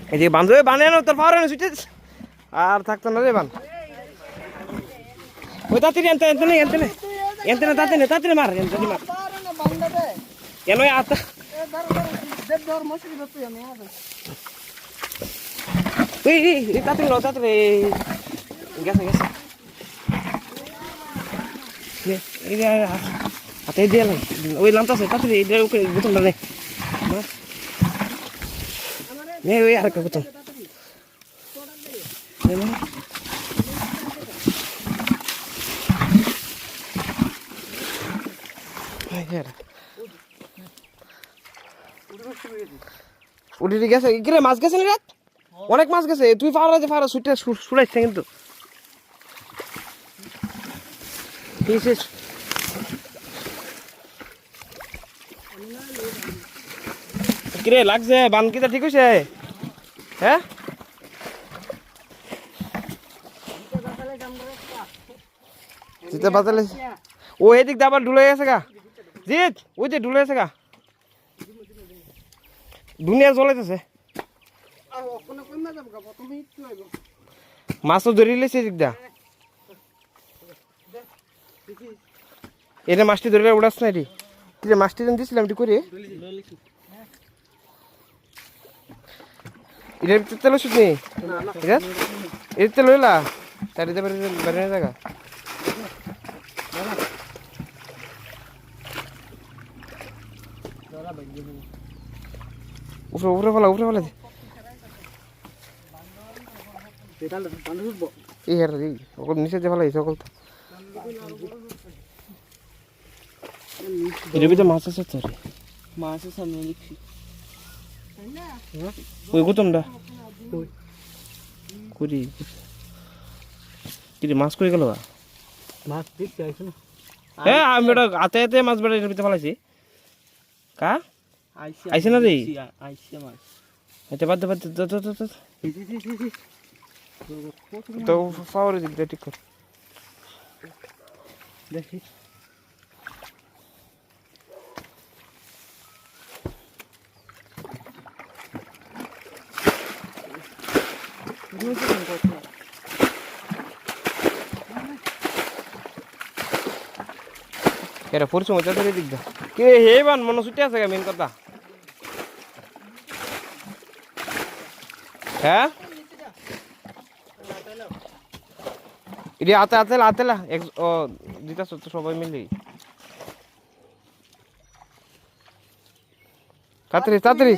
এই যে বান্ধবে বানানো তোর পাওয়ার না ছুটে আর থাকতো না রে বান ওই তাড়াতাড়ি এনতে না তাড়াতাড়ি মার কেন আতা এই তাড়াতাড়ি গেছে এই যে হাতে দিয়ে ওই লামতাছে তাড়াতাড়ি বোতলটা নে ওই আর একটা বোতল উঠে গেছে কিরে মাছ গেছে না রাত অনেক মাছ গেছে তুই ফারা ছুটে ছুড়াইছে কিন্তু কিরে লাগছে বান কিটা ঠিক হয়েছে হ্যাঁ বাতালে ও এদিক দিয়ে আবার ডুলে গেছে গা জিৎ ওই যে ডুলে গেছে গা দুনিয়া জ্বলাইতেছে মাছও ধরে লেছে এদিক দা এটা মাছটি ধরে উড়াস না এটি মাছটি যেন দিয়েছিলাম এটি করে এটার ভিতরে তেল ওষুধ নেই এর তেল হইলা তার বেড়ে জায়গা উপরে ফেলা এই হার সকল নিচে যে ফেলাই সকল তো এর ভিতরে মাছ আছে তো মাছ আছে আমি দেখছি ওই গুতমটা করি কি মাছ করে গেল মাছ দেখছি আইছো না হ্যাঁ আমি ওটা হাতে মাছ বেড়ে এর ভিতরে ফেলাইছি কা আইছে না রে আইছে মাছ এটা বাদ তো ফাওয়ারে দিক ঠিক কর দেখি এরা পরিশ্রম চাষের দিক দা কে হে বান মনে ছুটে আছে মেন কথা হ্যাঁ এটি আতেলা দিতা তো সবাই মিলে তাড়াতাড়ি